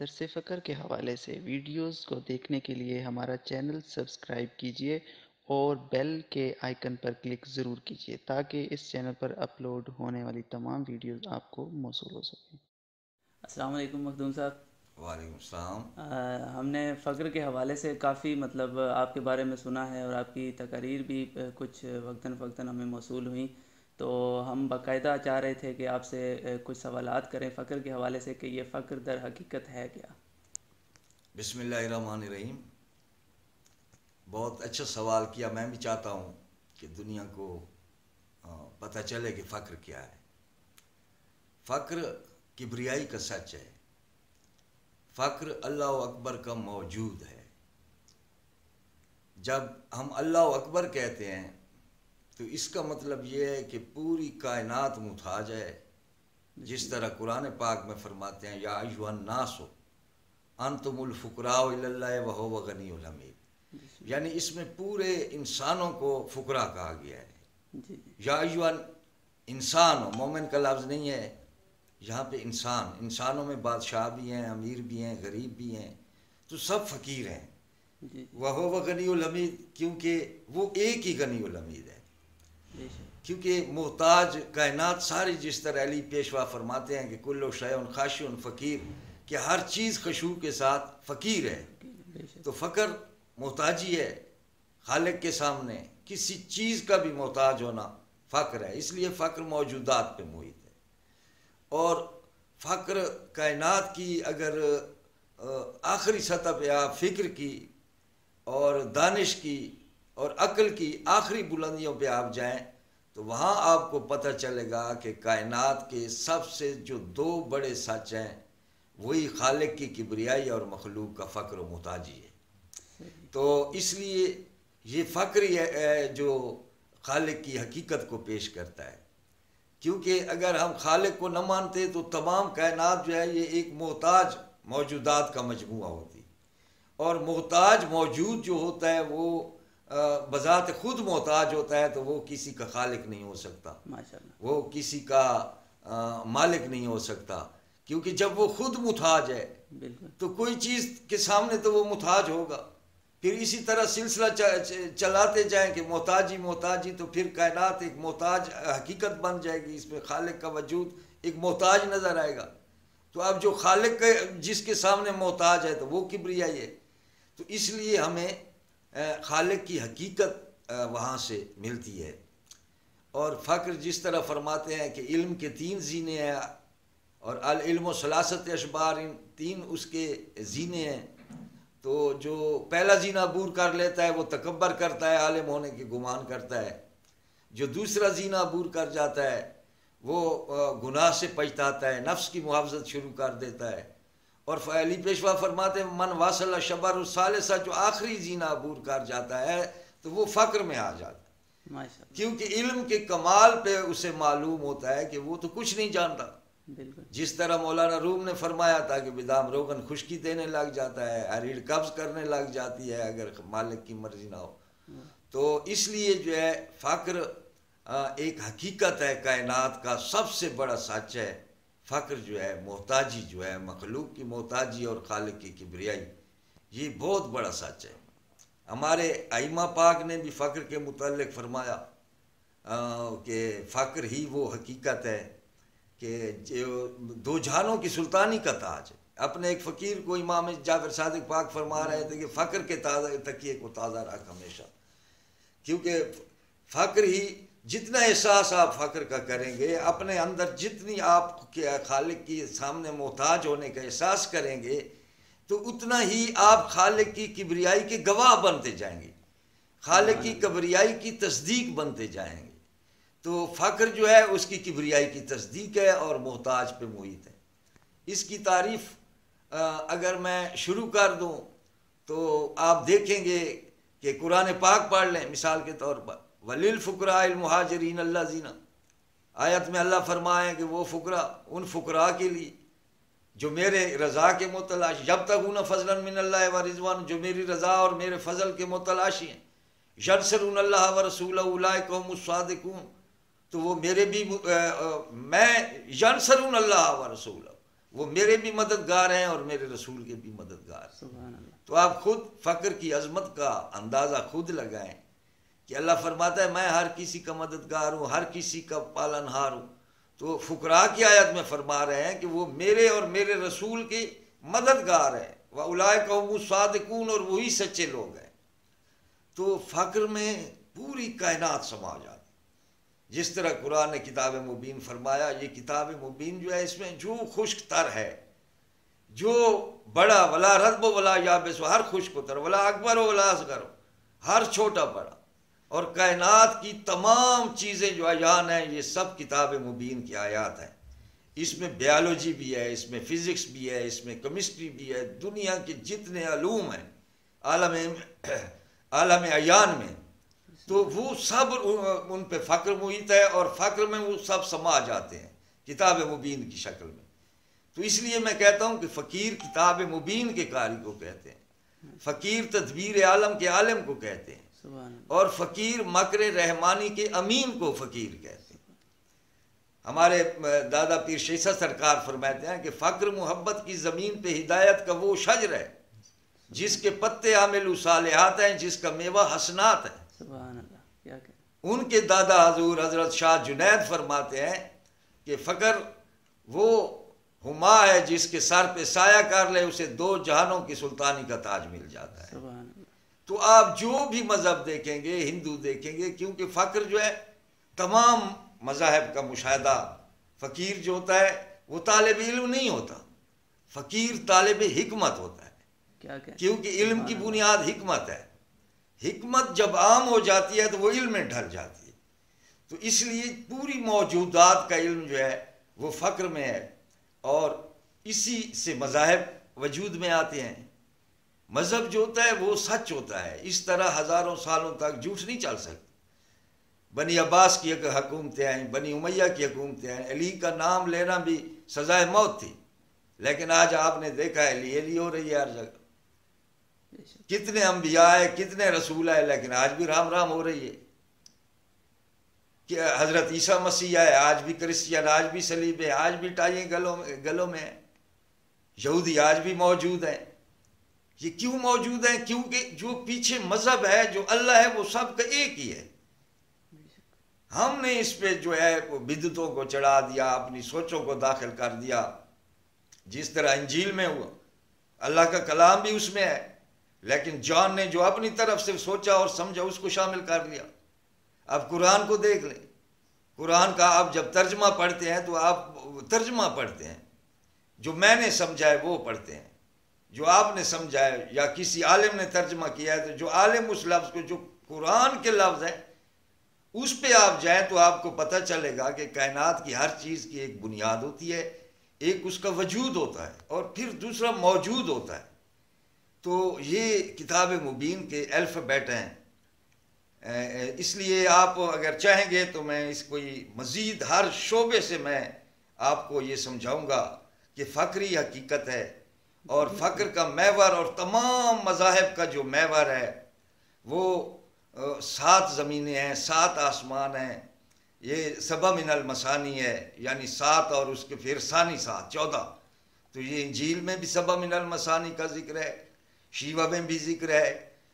درس فقر کے حوالے سے ویڈیوز کو دیکھنے کے لیے ہمارا چینل سبسکرائب کیجیے اور بیل کے آئیکن پر کلک ضرور کیجیے تاکہ اس چینل پر اپلوڈ ہونے والی تمام ویڈیوز آپ کو موصول ہو سکیں۔ السلام علیکم مخدوم صاحب۔ وعلیکم السلام۔ ہم نے فقر کے حوالے سے کافی آپ کے بارے میں سنا ہے اور آپ کی تقاریر بھی کچھ وقتاً فوقتاً ہمیں موصول ہوئیں، تو ہم باقاعدہ چاہ رہے تھے کہ آپ سے کچھ سوالات کریں فقر کے حوالے سے کہ یہ فقر در حقیقت ہے کیا؟ بسم اللہ الرحمن الرحیم۔ بہت اچھا سوال کیا۔ میں بھی چاہتا ہوں کہ دنیا کو پتہ چلے کہ فقر کیا ہے۔ فقر کبریائی کا سچ ہے۔ فقر اللہ اکبر کا موجود ہے۔ جب ہم اللہ اکبر کہتے ہیں تو اس کا مطلب یہ ہے کہ پوری کائنات محتاج ہے، جس طرح قرآن پاک میں فرماتے ہیں یا ایھا الناس انتم الفقراء الی اللہ وہو غنی الحمید، یعنی اس میں پورے انسانوں کو فقراء کہا گیا ہے۔ یا ایھا انسان، مومن کا لفظ نہیں ہے یہاں پہ، انسانوں میں بادشاہ بھی ہیں، امیر بھی ہیں، غریب بھی ہیں، تو سب فقیر ہیں۔ وہو غنی الحمید، کیونکہ وہ ایک ہی غنی الحمید ہے، کیونکہ محتاج کائنات ساری، جس طرح علی پیشوا فرماتے ہیں کہ کل شیء خاشع فقیر، کہ ہر چیز خشوع کے ساتھ فقیر ہے۔ تو فقر محتاجی ہے خالق کے سامنے، کسی چیز کا بھی محتاج ہونا فقر ہے، اس لیے فقر موجودات پہ محیط ہے۔ اور فقر کائنات کی اگر آخری سطح پہ آپ فکر کی اور دانش کی اور عقل کی آخری بلندیوں پہ آپ جائیں تو وہاں آپ کو پتہ چلے گا کہ کائنات کے سب سے جو دو بڑے سچ ہیں وہی خالق کی کبریائی اور مخلوق کا فقر و محتاجی ہے۔ تو اس لیے یہ فقر ہی ہے جو خالق کی حقیقت کو پیش کرتا ہے، کیونکہ اگر ہم خالق کو نہ مانتے تو تمام کائنات جو ہے یہ ایک محتاج موجودات کا مجموعہ ہوتی، اور محتاج موجود جو ہوتا ہے وہ بذات خود محتاج ہوتا ہے، تو وہ کسی کا خالق نہیں ہو سکتا، وہ کسی کا مالک نہیں ہو سکتا، کیونکہ جب وہ خود محتاج ہے تو کوئی چیز کے سامنے تو وہ محتاج ہوگا۔ پھر اسی طرح سلسلہ چلاتے جائیں کہ محتاجی، تو پھر کائنات ایک محتاج حقیقت بن جائے گی، اس میں خالق کا وجود ایک محتاج نظر آئے گا۔ تو اب جو خالق جس کے سامنے محتاج ہے تو وہ کبریائی ہے۔ تو اس لیے ہمیں خالق کی حقیقت وہاں سے ملتی ہے۔ اور فقر جس طرح فرماتے ہیں کہ علم کے تین زینے ہیں، اور العلم و ثلاثت اشبار، ان تین اس کے زینے ہیں۔ تو جو پہلا زینہ عبور کر لیتا ہے وہ تکبر کرتا ہے، عالم ہونے کے گمان کرتا ہے۔ جو دوسرا زینہ عبور کر جاتا ہے وہ گناہ سے پچھتاتا ہے، نفس کی محافظت شروع کر دیتا ہے۔ اور علی پیشوا فرماتے ہیں من واصل شبر الثالثہ، جو آخری زینہ عبور کر جاتا ہے تو وہ فقر میں آ جاتا ہے، کیونکہ علم کے کمال پہ اسے معلوم ہوتا ہے کہ وہ تو کچھ نہیں جانتا۔ جس طرح مولانا روم نے فرمایا تھا کہ بدام روغن خشکی دینے لگ جاتا ہے، حریر قبض کرنے لگ جاتی ہے اگر مالک کی مرضی نہ ہو۔ تو اس لیے جو ہے فقر ایک حقیقت ہے، کائنات کا سب سے بڑا سچ ہے۔ فقر جو ہے، محتاجی جو ہے، مخلوق کی محتاجی اور خالق کی کبریائی، یہ بہت بڑا سچ ہے۔ ہمارے ائمہ پاک نے بھی فقر کے متعلق فرمایا کہ فقر ہی وہ حقیقت ہے کہ جو دو جہانوں کی سلطانی کا تاج ہے۔ اپنے ایک فقیر کو امام جعفر صادق پاک فرما رہے تھے کہ فقر کے تکیے کو تازہ رکھ ہمیشہ، کیونکہ فقر ہی، جتنا احساس آپ فقر کا کریں گے، اپنے اندر جتنی آپ کے خالق کی سامنے محتاج ہونے کا احساس کریں گے، تو اتنا ہی آپ خالق کی کبریائی کے گواہ بنتے جائیں گے، خالق کی کبریائی کی تصدیق بنتے جائیں گے۔ تو فقر جو ہے اس کی کبریائی کی تصدیق ہے اور محتاج پہ محیط ہے۔ اس کی تعریف اگر میں شروع کر دوں تو آپ دیکھیں گے کہ قرآن پاک پڑھ لیں مثال کے طور پر، وَلِلْفُقْرَاءِ الْمُهَاجِرِينَ الَّذِينَ، آیت میں اللہ فرمائے کہ وہ فقراء، ان فقراء کے لیے جو میرے رضا کے متلاشی، یبتغون فضلا من اللہ ورضوان، جو میری رضا اور میرے فضل کے متلاشی ہیں، ینصرون اللہ ورسولہ اولئک هم الصادقون، تو وہ میرے بھی میں ینصرون اللہ ورسولہ، وہ میرے بھی مددگار ہیں اور میرے رسول کے بھی مددگار ہیں. سبحان اللہ. تو آپ خود فقر کی عظمت کا اندازہ خود لگائیں کہ اللہ فرماتا ہے میں ہر کسی کا مددگار ہوں، ہر کسی کا پالنہار ہوں. تو فقراء کی آیت میں فرما رہے ہیں کہ وہ میرے اور میرے رسول کے مددگار ہیں. وَأُولَٰئِکَ هُمُ الصَّادِقُونَ، اور وہی سچے لوگ ہیں. تو فقر میں پوری کائنات سما جاتی. جس طرح قرآن نے کتاب مبین فرمایا، یہ کتاب مبین جو ہے اس میں جو خشک تر ہے، جو بڑا ولا رطب ولا یابس، ہر خشک و تر، ولا اکبر ولا اصغر، ہر چھوٹا بڑا، اور کائنات کی تمام چیزیں جو عیان ہیں یہ سب کتاب مبین کی آیات ہیں. اس میں بیالوجی بھی ہے، اس میں فزکس بھی ہے، اس میں کیمسٹری بھی ہے، دنیا کے جتنے علوم ہیں عالم عیان میں، تو وہ سب ان پہ فقر محیط ہے، اور فقر میں وہ سب سما جاتے ہیں کتاب مبین کی شکل میں. تو اس لیے میں کہتا ہوں کہ فقیر کتاب مبین کے قاری کو کہتے ہیں، فقیر تدبیر عالم کے عالم کو کہتے ہیں، اور فقیر مکر رحمانی کے امین کو فقیر کہتے ہیں. ہمارے دادا پیر شیسا سرکار فرماتے ہیں کہ فقر محبت کی زمین پہ ہدایت کا وہ شجر ہے جس کے پتے عامل صالحات ہیں، جس کا میوہ حسنات ہے. سبحان اللہ. کیا کہ ان کے دادا حضور حضرت شاہ جنید فرماتے ہیں کہ فقر وہ ہما ہے جس کے سر پہ سایہ کر لے اسے دو جہانوں کی سلطانی کا تاج مل جاتا ہے. سبحان اللہ. تو آپ جو بھی مذہب دیکھیں گے، ہندو دیکھیں گے، کیونکہ فقر جو ہے تمام مذاہب کا مشاہدہ، فقیر جو ہوتا ہے وہ طالب علم نہیں ہوتا، فقیر طالب حکمت ہوتا ہے. کیونکہ علم کی بنیاد حکمت ہے. حکمت جب عام ہو جاتی ہے تو وہ علم میں ڈھل جاتی ہے. تو اس لیے پوری موجودات کا علم جو ہے وہ فقر میں ہے، اور اسی سے مذاہب وجود میں آتے ہیں. مذہب جو ہوتا ہے وہ سچ ہوتا ہے. اس طرح ہزاروں سالوں تک جھوٹ نہیں چل سکتی. بنی عباس کی حکومتیں آئیں، بنی امیہ کی حکومتیں آئیں، علی کا نام لینا بھی سزائے موت تھی، لیکن آج آپ نے دیکھا ہے علی ہو رہی ہے ہر جگہ. کتنے انبیاء آئے، کتنے رسول آئے، لیکن آج بھی رام رام ہو رہی ہے. کہ حضرت عیسیٰ مسیح آئے، آج بھی کرسچین، آج بھی صلیب ہے، آج بھی ٹائیں گلوں میں ہیں. یہودی آج بھی موجود ہیں. یہ کیوں موجود ہیں؟ کیونکہ جو پیچھے مذہب ہے، جو اللہ ہے، وہ سب کا ایک ہی ہے. ہم نے اس پہ جو ہے وہ بدعتوں کو چڑھا دیا، اپنی سوچوں کو داخل کر دیا. جس طرح انجیل میں ہوا، اللہ کا کلام بھی اس میں ہے، لیکن جان نے جو اپنی طرف سے سوچا اور سمجھا اس کو شامل کر لیا. اب قرآن کو دیکھ لیں. قرآن کا آپ جب ترجمہ پڑھتے ہیں تو آپ ترجمہ پڑھتے ہیں، جو میں نے سمجھا ہے وہ پڑھتے ہیں، جو آپ نے سمجھا ہے یا کسی عالم نے ترجمہ کیا ہے تو جو عالم اس لفظ کو، جو قرآن کے لفظ ہیں اس پہ آپ جائیں تو آپ کو پتہ چلے گا کہ کائنات کی ہر چیز کی ایک بنیاد ہوتی ہے، ایک اس کا وجود ہوتا ہے اور پھر دوسرا موجود ہوتا ہے. تو یہ کتاب مبین کے الفابیٹ ہیں. اس لیے آپ اگر چاہیں گے تو میں اس کو مزید ہر شعبے سے میں آپ کو یہ سمجھاؤں گا کہ فقری حقیقت ہے، اور فقر کا محور اور تمام مذاہب کا جو محور ہے وہ 7 زمینیں ہیں، 7 آسمان ہیں. یہ سبع من المثانی ہے، یعنی 7 اور اس کے پھر ثانی 7 14. تو یہ انجیل میں بھی سبع من المثانی کا ذکر ہے، شیوا میں بھی ذکر ہے،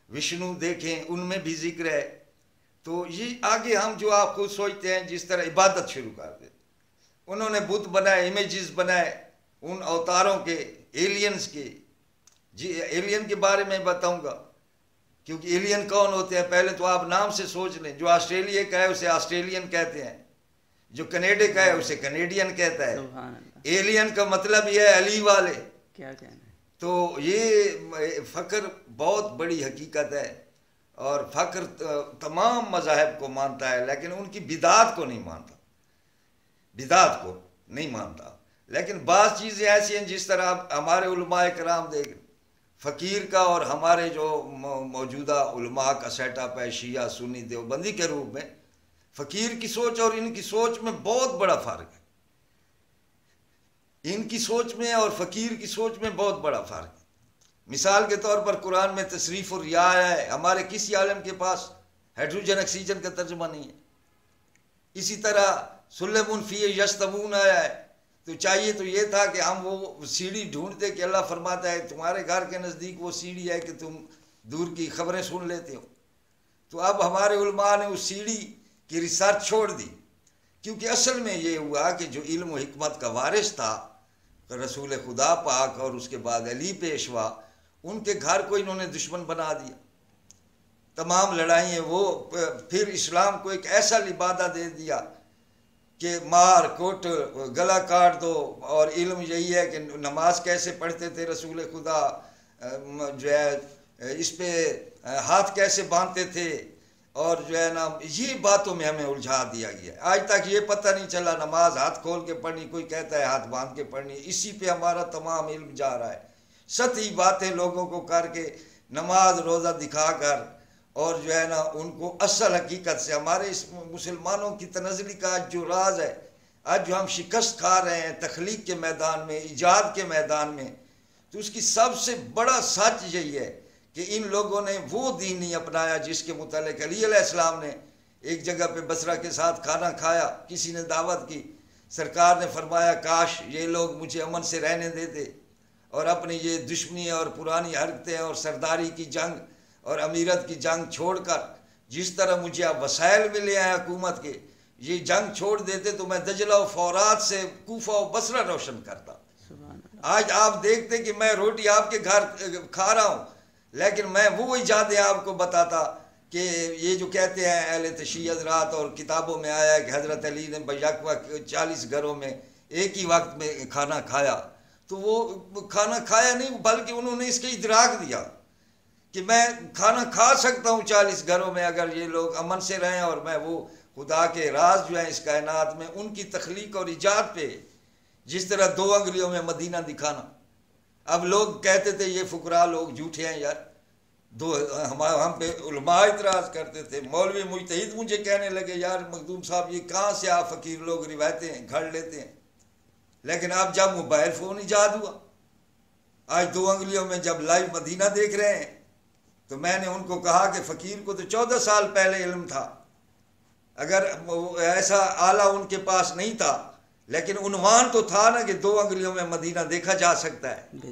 وشنو دیکھیں ان میں بھی ذکر ہے. تو یہ آگے ہم جو آپ خود سوچتے ہیں، جس طرح عبادت شروع کر دیتے، انہوں نے بت بنائے، امیجز بنائے ان اوتاروں کے، ایلینز کے. جی ایلین کے بارے میں بتاؤں گا، کیونکہ ایلین کون ہوتے ہیں پہلے تو آپ نام سے سوچ لیں. جو آسٹریلیا کا ہے اسے آسٹریلین کہتے ہیں، جو کینیڈا کا ہے اسے کینیڈین کہتا ہے. ایلین کا مطلب یہ ہے علی والے. کیا کہنا ہے. تو یہ فقر بہت بڑی حقیقت ہے، اور فقر تمام مذاہب کو مانتا ہے، لیکن ان کی بدعات کو نہیں مانتا، بدعات کو نہیں مانتا. لیکن بعض چیزیں ایسی ہیں جس طرح ہمارے علماء کرام دیکھ، فقیر کا اور ہمارے جو موجودہ علماء کا سیٹ اپ ہے شیعہ سنی دیوبندی کے روپ میں، فقیر کی سوچ اور ان کی سوچ میں بہت بڑا فرق ہے. ان کی سوچ میں اور فقیر کی سوچ میں بہت بڑا فرق ہے. مثال کے طور پر قرآن میں تصریف اور ریا ہے، ہمارے کسی عالم کے پاس ہائیڈروجن آکسیجن کا ترجمہ نہیں ہے. اسی طرح سلم فی یستمون آیا ہے، تو چاہیے تو یہ تھا کہ ہم وہ سیڑھی ڈھونڈتے کہ اللہ فرماتا ہے تمہارے گھر کے نزدیک وہ سیڑھی ہے کہ تم دور کی خبریں سن لیتے ہو. تو اب ہمارے علماء نے اس سیڑھی کی ریسرچ چھوڑ دی، کیونکہ اصل میں یہ ہوا کہ جو علم و حکمت کا وارث تھا رسول خدا پاک اور اس کے بعد علی پیشوا، ان کے گھر کو انہوں نے دشمن بنا دیا. تمام لڑائیں وہ پھر اسلام کو ایک ایسا لبادہ دے دیا کہ مار کوٹ گلا کاٹ دو، اور علم یہی ہے کہ نماز کیسے پڑھتے تھے رسول خدا، جو ہے اس پہ ہاتھ کیسے باندھتے تھے، اور جو ہے نا یہ باتوں میں ہمیں الجھا دیا گیا. آج تک یہ پتہ نہیں چلا نماز ہاتھ کھول کے پڑھنی، کوئی کہتا ہے ہاتھ باندھ کے پڑھنی، اسی پہ ہمارا تمام علم جا رہا ہے. سطحی باتیں لوگوں کو کر کے نماز روزہ دکھا کر، اور جو ہے نا ان کو اصل حقیقت سے ہمارے اس مسلمانوں کی تنزلی کا جو راز ہے، آج جو ہم شکست کھا رہے ہیں تخلیق کے میدان میں، ایجاد کے میدان میں، تو اس کی سب سے بڑا سچ یہی ہے کہ ان لوگوں نے وہ دین نہیں اپنایا جس کے متعلق علی علیہ السلام نے ایک جگہ پہ بصرہ کے ساتھ کھانا کھایا، کسی نے دعوت کی، سرکار نے فرمایا کاش یہ لوگ مجھے امن سے رہنے دیتے اور اپنی یہ دشمنی اور پرانی حرکتیں اور سرداری کی جنگ اور امیرت کی جنگ چھوڑ کر، جس طرح مجھے اب وسائل ملے ہیں حکومت کے، یہ جنگ چھوڑ دیتے تو میں دجلہ و فورات سے کوفہ و بصرہ روشن کرتا. آج آپ دیکھتے کہ میں روٹی آپ کے گھر کھا رہا ہوں، لیکن میں وہ ایجادیں آپ کو بتاتا کہ یہ جو کہتے ہیں اہل تشیع حضرات، اور کتابوں میں آیا ہے کہ حضرت علی نے بیک وقت 40 گھروں میں ایک ہی وقت میں کھانا کھایا. تو وہ کھانا کھایا نہیں، بلکہ انہوں نے اس کا ادراک دیا کہ میں کھانا کھا سکتا ہوں 40 گھروں میں اگر یہ لوگ امن سے رہیں، اور میں وہ خدا کے راز جو ہیں اس کائنات میں ان کی تخلیق اور ایجاد پہ، جس طرح 2 انگلیوں میں مدینہ دکھانا. اب لوگ کہتے تھے یہ فقراء لوگ جھوٹے ہیں یار، ہم پہ علماء اعتراض کرتے تھے، مولوی مجتہد مجھے کہنے لگے یار مخدوم صاحب یہ کہاں سے آپ فقیر لوگ روایتیں گھڑ لیتے ہیں. لیکن اب جب موبائل فون ایجاد ہوا، آج 2 انگلیوں میں جب لائیو مدینہ دیکھ رہے ہیں، تو میں نے ان کو کہا کہ فقیر کو تو 14 سال پہلے علم تھا، اگر ایسا آلہ ان کے پاس نہیں تھا، لیکن عنوان تو تھا نا کہ 2 انگلیوں میں مدینہ دیکھا جا سکتا ہے.